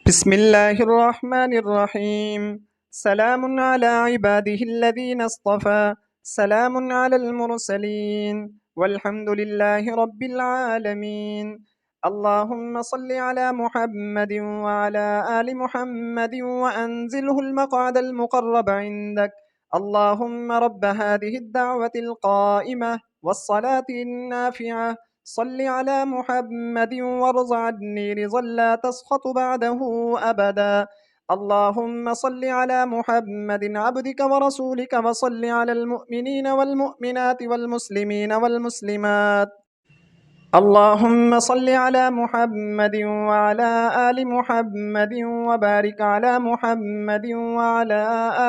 بسم الله الرحمن الرحيم. سلام على عباده الذين اصطفى. سلام على المرسلين والحمد لله رب العالمين. اللهم صل على محمد وعلى آل محمد وأنزله المقعد المقرب عندك. اللهم رب هذه الدعوة القائمة والصلاة النافعة، صل على محمد وارض عني رضا لا تسخط بعده أبدا. اللهم صل على محمد عبدك ورسولك، وصل على المؤمنين والمؤمنات والمسلمين والمسلمات. اللهم صل على محمد وعلى آل محمد، وبارك على محمد وعلى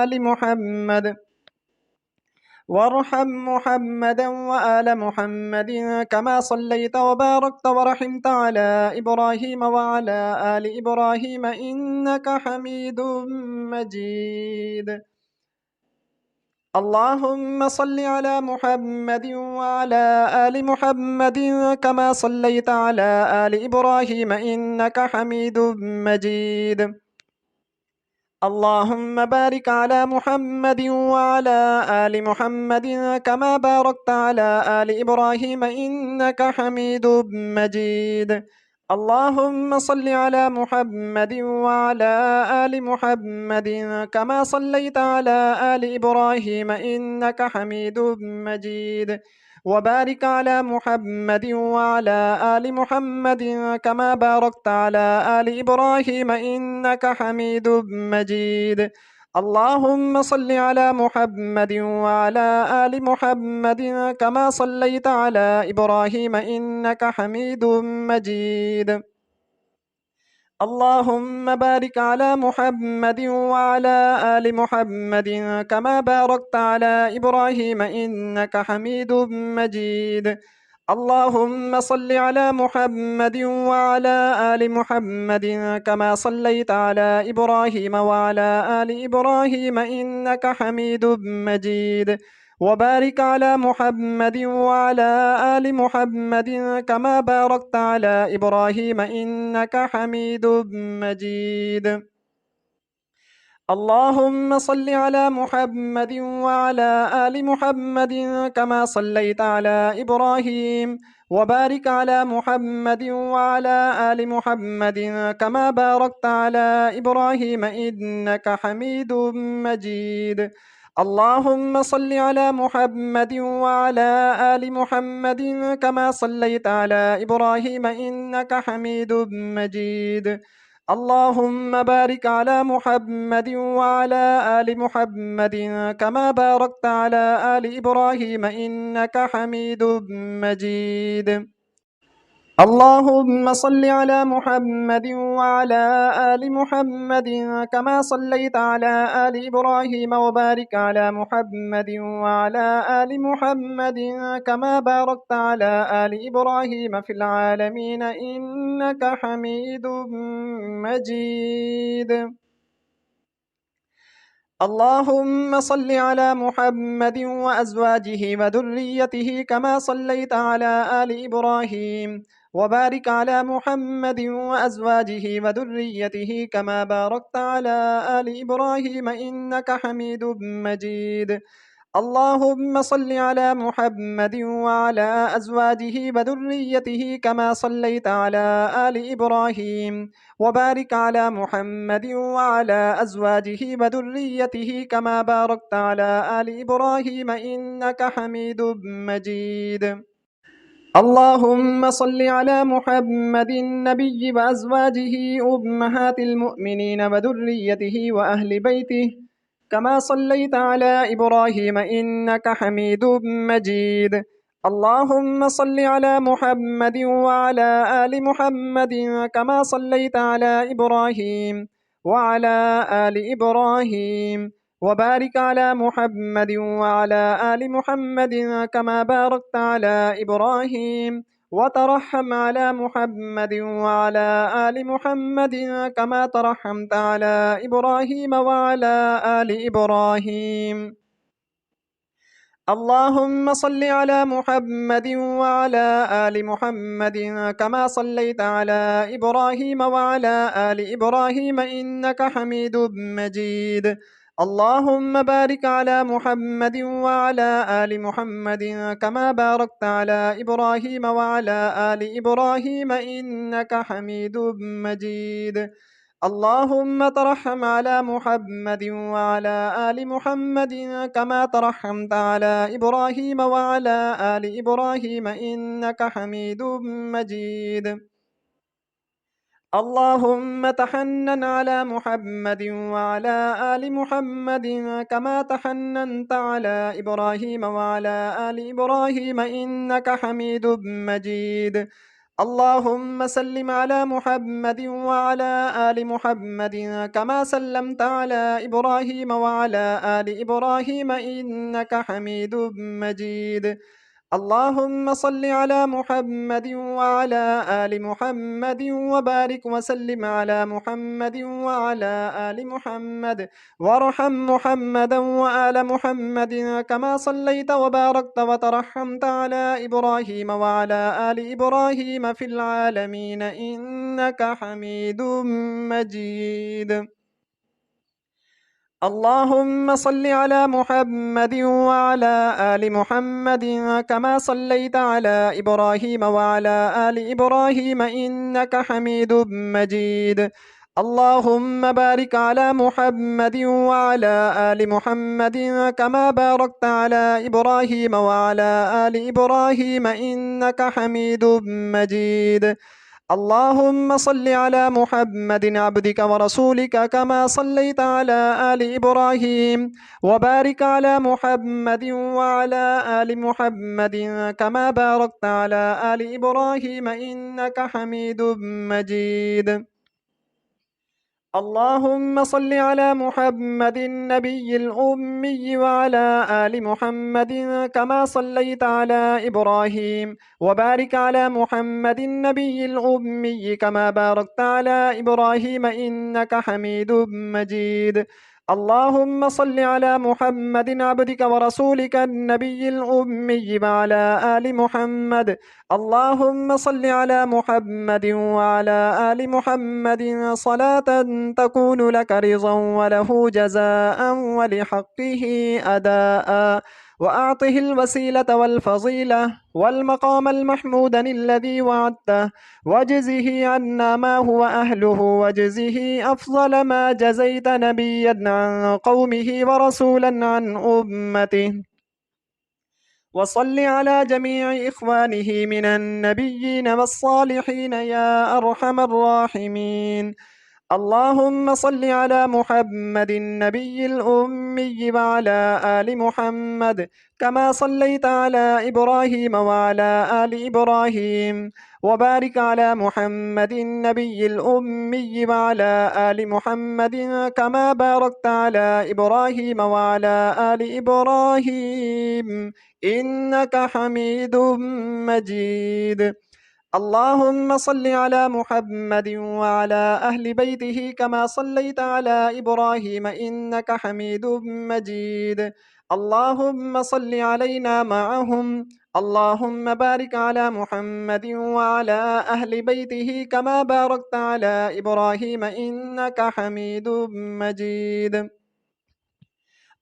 آل محمد، وارحم محمدا وآل محمد كما صليت وباركت ورحمت على إبراهيم وعلى آل إبراهيم إنك حميد مجيد. اللهم صل على محمد وعلى آل محمد كما صليت على آل إبراهيم إنك حميد مجيد. اللهم بارك على محمد وعلى آل محمد كما باركت على آل إبراهيم إنك حميد مجيد. اللهم صل على محمد وعلى آل محمد كما صليت على آل إبراهيم إنك حميد مجيد، وبارك على محمد وعلى آل محمد كما باركت على آل إبراهيم إنك حميد مجيد. اللهم صل على محمد وعلى آل محمد كما صليت على إبراهيم إنك حميد مجيد. اللهم بارك على محمد وعلى آل محمد كما باركت على إبراهيم إنك حميد مجيد. اللهم صل على محمد وعلى آل محمد كما صليت على إبراهيم وعلى آل إبراهيم إنك حميد مجيد، وبارك على محمد وعلى آل محمد كما باركت على إبراهيم إنك حميد مجيد. اللهم صل على محمد وعلى آل محمد كما صليت على إبراهيم، وبارك على محمد وعلى آل محمد كما باركت على إبراهيم إنك حميد مجيد. اللهم صل على محمد وعلى آل محمد كما صليت على إبراهيم إنك حميد مجيد. اللهم بارك على محمد وعلى آل محمد كما باركت على آل إبراهيم إنك حميد مجيد. اللهم صل على محمد وعلى آل محمد كما صليت على آل إبراهيم، وبارك على محمد وعلى آل محمد كما باركت على آل إبراهيم في العالمين إنك حميد مجيد. اللهم صل على محمد وأزواجه وذريته كما صليت على آل إبراهيم، وبارك على محمد وأزواجه وذريته كما باركت على آل إبراهيم إنك حميد مجيد. اللهم صل على محمد وعلى أزواجه وذريته كما صليت على آل إبراهيم، وبارك على محمد وعلى أزواجه وذريته كما باركت على آل إبراهيم إنك حميد مجيد. اللهم صل على محمد النبي وأزواجه أمهات المؤمنين وذريته وأهل بيته كما صليت على إبراهيم إنك حميد مجيد. اللهم صل على محمد وعلى آل محمد كما صليت على إبراهيم وعلى آل إبراهيم، وبارك على محمد وعلى آل محمد كما باركت على إبراهيم، وترحم على محمد وعلى آل محمد كما ترحمت على إبراهيم وعلى آل إبراهيم. اللهم صل على محمد وعلى آل محمد كما صليت على إبراهيم وعلى آل إبراهيم إنك حميد مجيد. اللهم بارك على محمد وعلى آل محمد كما باركت على إبراهيم وعلى آل إبراهيم إنك حميد مجيد. اللهم ترحم على محمد وعلى آل محمد كما ترحمت على إبراهيم وعلى آل إبراهيم إنك حميد مجيد. اللهم تحنن على محمد وعلى آل محمد كما تحننت على إبراهيم وعلى آل إبراهيم إنك حميد مجيد. اللهم سلم على محمد وعلى آل محمد كما سلمت على إبراهيم وعلى آل إبراهيم إنك حميد مجيد. اللهم صل على محمد وعلى آل محمد وبارك وسلم على محمد وعلى آل محمد وارحم محمدا وآل محمد كما صليت وباركت وترحمت على إبراهيم وعلى آل إبراهيم في العالمين إنك حميد مجيد. اللهم صل على محمد وعلى آل محمد كما صليت على إبراهيم وعلى آل إبراهيم إنك حميد مجيد. اللهم بارك على محمد وعلى آل محمد كما باركت على إبراهيم وعلى آل إبراهيم إنك حميد مجيد. اللهم صل على محمد عبدك ورسولك كما صليت على آل إبراهيم وبارك على محمد وعلى آل محمد كما باركت على آل إبراهيم إنك حميد مجيد. اللهم صل على محمد النبي الأمي وعلى آل محمد كما صليت على إبراهيم وبارك على محمد النبي الأمي كما باركت على إبراهيم إنك حميد مجيد. اللهم صل على محمد عبدك ورسولك النبي الأمي وعلى آل محمد. اللهم صل على محمد وعلى آل محمد صلاة تكون لك رضا وله جزاء ولحقه أداء وأعطه الوسيلة والفضيلة والمقام المحمود الذي وعدته واجزه عنا ما هو أهله واجزه أفضل ما جزيت نبيا عن قومه ورسولا عن أمته. وصل على جميع إخوانه من النبيين والصالحين يا أرحم الراحمين. اللهم صل على محمد النبي الأمي وعلى آل محمد كما صليت على إبراهيم وعلى آل إبراهيم وبارك على محمد النبي الأمي وعلى آل محمد كما باركت على إبراهيم وعلى آل إبراهيم إنك حميد مجيد. اللهم صل على محمد وعلى أهل بيته كما صليت على إبراهيم إنك حميد مجيد. اللهم صل علينا معهم. اللهم بارك على محمد وعلى أهل بيته كما باركت على إبراهيم إنك حميد مجيد.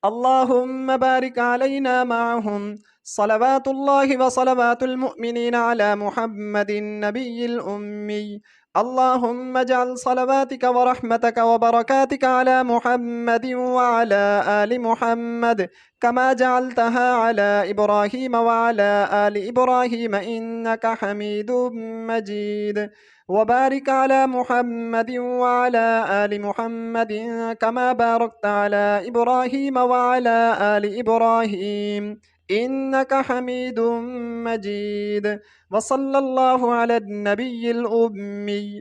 اللهم بارك علينا معهم. صلوات الله وصلوات المؤمنين على محمد النبي الأمي. اللهم اجعل صلواتك ورحمتك وبركاتك على محمد وعلى آل محمد كما جعلتها على إبراهيم وعلى آل إبراهيم إنك حميد مجيد. وبارك على محمد وعلى آل محمد كما باركت على إبراهيم وعلى آل إبراهيم إنك حميد مجيد. وصلى الله على النبي الأمي.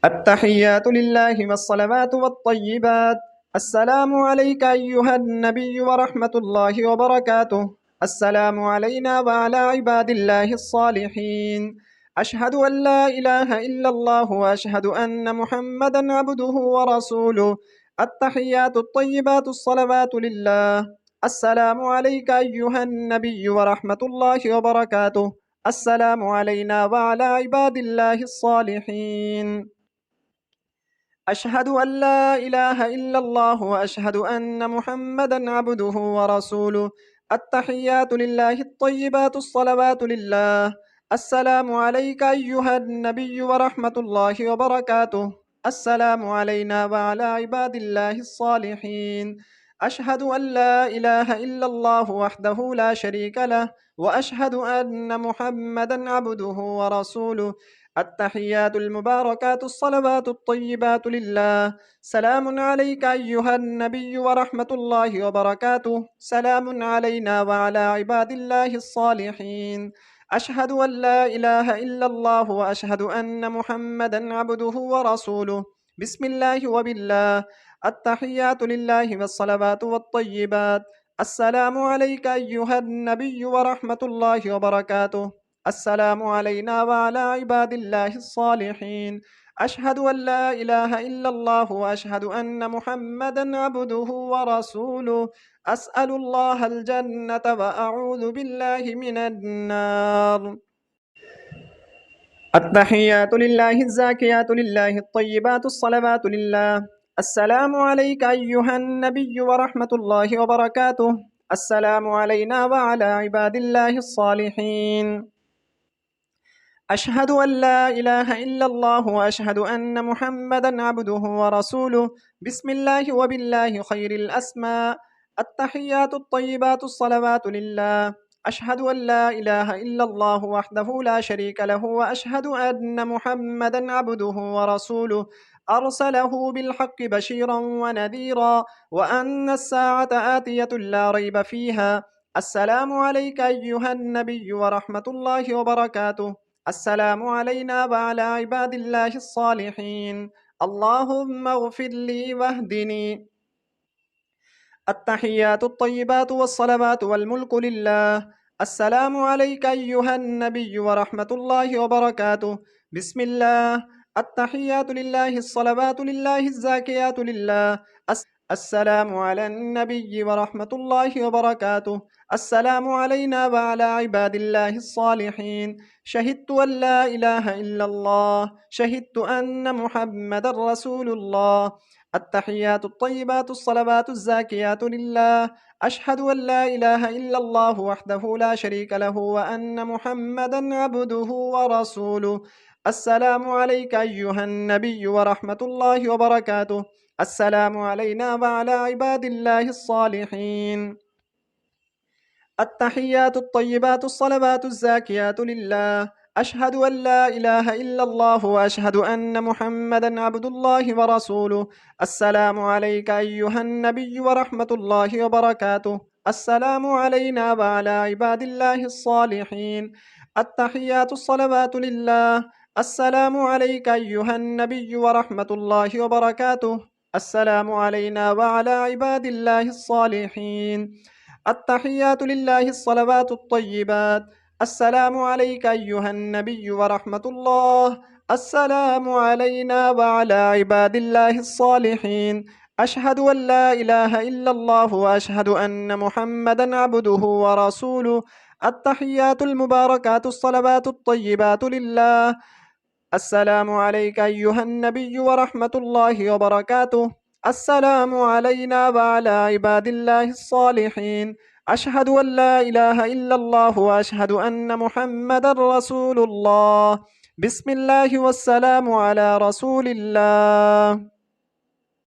التحيات لله والصلوات والطيبات. السلام عليك أيها النبي ورحمة الله وبركاته. السلام علينا وعلى عباد الله الصالحين. أشهد أن لا إله إلا الله وأشهد أن محمدا عبده ورسوله. التحيات الطيبات الصلوات لله. السلام عليك أيها النبي ورحمة الله وبركاته. السلام علينا وعلى عباد الله الصالحين. أشهد أن لا إله إلا الله وأشهد أن محمدا عبده ورسوله. التحيات لله الطيبات الصلوات لله. السلام عليك أيها النبي ورحمة الله وبركاته. السلام علينا وعلى عباد الله الصالحين. أشهد أن لا إله إلا الله وحده لا شريك له وأشهد أن محمدا عبده ورسوله. التحيات المباركات الصلوات الطيبات لله. سلام عليك أيها النبي ورحمة الله وبركاته. سلام علينا وعلى عباد الله الصالحين. أشهد أن لا إله إلا الله وأشهد أن محمدا عبده ورسوله. بسم الله وبالله. التحيات لله والصلوات والطيبات. السلام عليك أيها النبي ورحمة الله وبركاته. السلام علينا وعلى عباد الله الصالحين. أشهد أن لا إله إلا الله وأشهد أن محمدا عبده ورسوله. أسأل الله الجنة وأعوذ بالله من النار. التحيات لله الزاكيات لله الطيبات الصلوات لله. السلام عليك أيها النبي ورحمة الله وبركاته. السلام علينا وعلى عباد الله الصالحين. أشهد أن لا إله إلا الله وأشهد أن محمدا عبده ورسوله. بسم الله وبالله خير الأسماء. التحيات الطيبات الصلوات لله. أشهد أن لا إله إلا الله وحده لا شريك له وأشهد أن محمدا عبده ورسوله. أرسله بالحق بشيرا ونذيرا وأن الساعة آتية لا ريب فيها. السلام عليك أيها النبي ورحمة الله وبركاته. السلام علينا وعلى عباد الله الصالحين. اللهم اغفر لي واهدني. التحيات الطيبات والصلوات والملك لله. السلام عليك أيها النبي ورحمة الله وبركاته. بسم الله. التحيات لله الصلوات لله الزاكيات لله. السلام على النبي ورحمة الله وبركاته. السلام علينا وعلى عباد الله الصالحين. شهدت أن لا إله إلا الله. شهدت أن محمد رسول الله. التحيات الطيبات الصلوات الزاكيات لله. أشهد أن لا إله إلا الله وحده لا شريك له وأن محمدا عبده ورسوله. السلام عليك أيها النبي ورحمة الله وبركاته. السلام علينا وعلى عباد الله الصالحين. التحيات الطيبات الصلوات الزاكيات لله. أشهد أن لا إله إلا الله وأشهد أن محمدا عبد الله ورسوله. السلام عليك أيها النبي ورحمة الله وبركاته. السلام علينا وعلى عباد الله الصالحين. التحيات الصلوات لله. السلام عليك أيها النبي ورحمة الله وبركاته. السلام علينا وعلى عباد الله الصالحين. التحيات لله الصلوات الطيبات. السلام عليك أيها النبي ورحمة الله. السلام علينا وعلى عباد الله الصالحين. أشهد أن لا إله إلا الله وأشهد أن محمدا عبده ورسوله. التحيات المباركات الصلوات الطيبات لله. السلام عليك أيها النبي ورحمة الله وبركاته. السلام علينا وعلى عباد الله الصالحين. أشهد أن لا إله إلا الله وأشهد أن محمدا رسول الله. بسم الله والسلام على رسول الله.